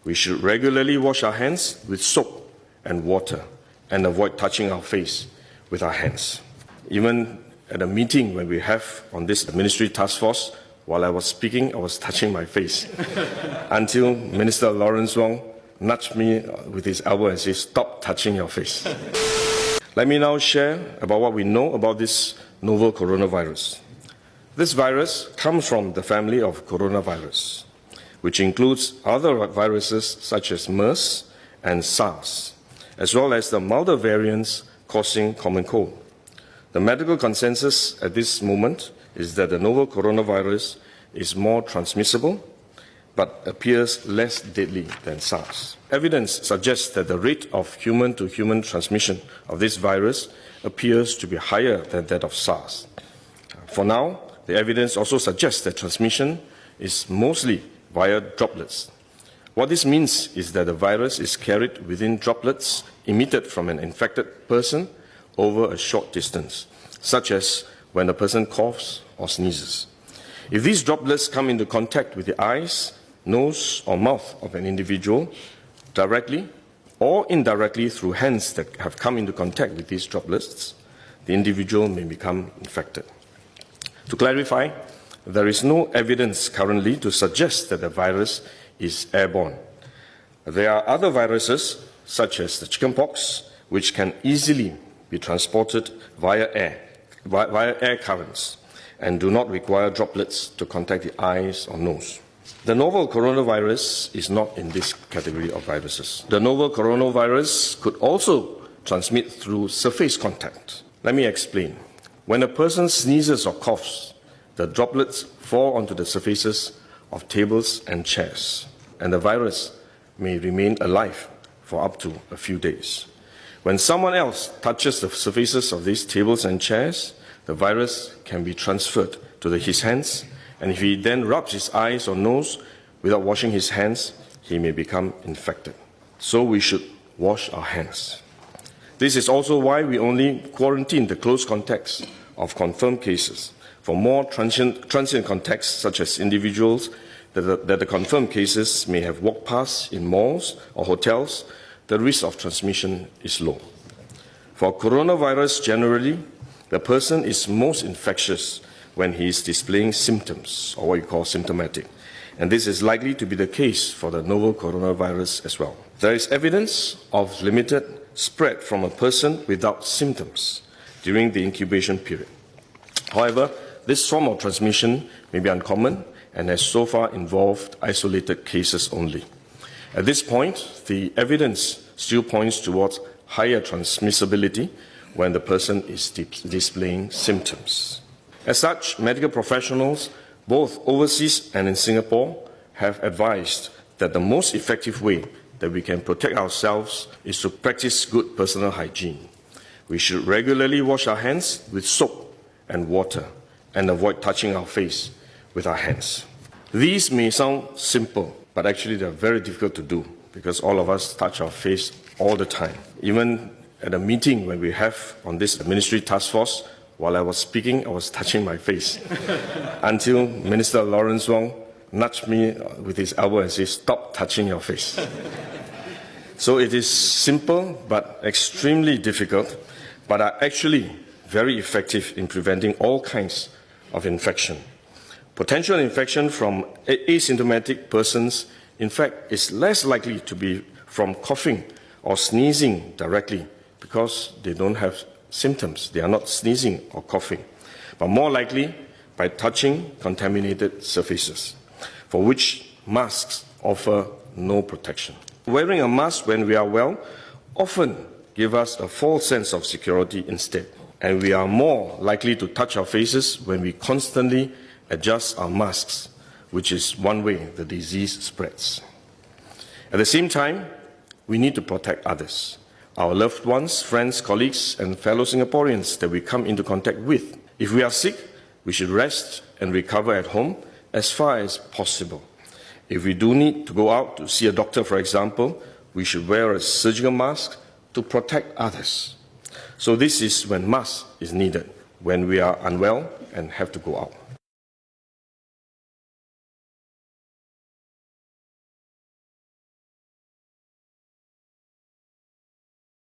We should regularly wash our hands with soap and water and avoid touching our face with our hands. Even at a meeting when we have on this ministry task force, while I was speaking, I was touching my face until Minister Lawrence Wong nudged me with his elbow and said, "Stop touching your face." Let me now share about what we know about this novel coronavirus. This virus comes from the family of coronavirus, which includes other viruses such as MERS and SARS, as well as the milder variants causing common cold. The medical consensus at this moment is that the novel coronavirus is more transmissible but appears less deadly than SARS. Evidence suggests that the rate of human-to-human transmission of this virus appears to be higher than that of SARS. For now, the evidence also suggests that transmission is mostly via droplets. What this means is that the virus is carried within droplets emitted from an infected person over a short distance, such as when a person coughs or sneezes. If these droplets come into contact with the eyes, nose, or mouth of an individual, directly or indirectly through hands that have come into contact with these droplets, the individual may become infected. To clarify, there is no evidence currently to suggest that the virus is airborne. There are other viruses, such as the chickenpox, which can easily be transported via air currents and do not require droplets to contact the eyes or nose. The novel coronavirus is not in this category of viruses. The novel coronavirus could also transmit through surface contact. Let me explain. When a person sneezes or coughs, the droplets fall onto the surfaces of tables and chairs, and the virus may remain alive for up to a few days. When someone else touches the surfaces of these tables and chairs, the virus can be transferred to his hands, and if he then rubs his eyes or nose without washing his hands, he may become infected. So we should wash our hands. This is also why we only quarantine the close contacts of confirmed cases. For more transient contacts, such as individuals that the confirmed cases may have walked past in malls or hotels, the risk of transmission is low. For coronavirus generally, the person is most infectious when he is displaying symptoms, or what you call symptomatic. And this is likely to be the case for the novel coronavirus as well. There is evidence of limited spread from a person without symptoms during the incubation period. However, this form of transmission may be uncommon and has so far involved isolated cases only. At this point, the evidence still points towards higher transmissibility when the person is displaying symptoms. As such, medical professionals, both overseas and in Singapore, have advised that the most effective way that we can protect ourselves is to practice good personal hygiene. We should regularly wash our hands with soap and water and avoid touching our face with our hands. These may sound simple, but actually they're very difficult to do because all of us touch our face all the time. Even at a meeting when we have on this ministry task force, while I was speaking, I was touching my face until Minister Lawrence Wong nudged me with his elbow and said, "Stop touching your face." So it is simple but extremely difficult, but are actually very effective in preventing all kinds of infection. Potential infection from asymptomatic persons, in fact, is less likely to be from coughing or sneezing directly because they don't have symptoms. They are not sneezing or coughing, but more likely by touching contaminated surfaces, for which masks offer no protection. Wearing a mask when we are well often gives us a false sense of security instead, and we are more likely to touch our faces when we constantly adjust our masks, which is one way the disease spreads. At the same time, we need to protect others, our loved ones, friends, colleagues, and fellow Singaporeans that we come into contact with. If we are sick, we should rest and recover at home as far as possible. If we do need to go out to see a doctor, for example, we should wear a surgical mask to protect others. So this is when mask is needed, when we are unwell and have to go out.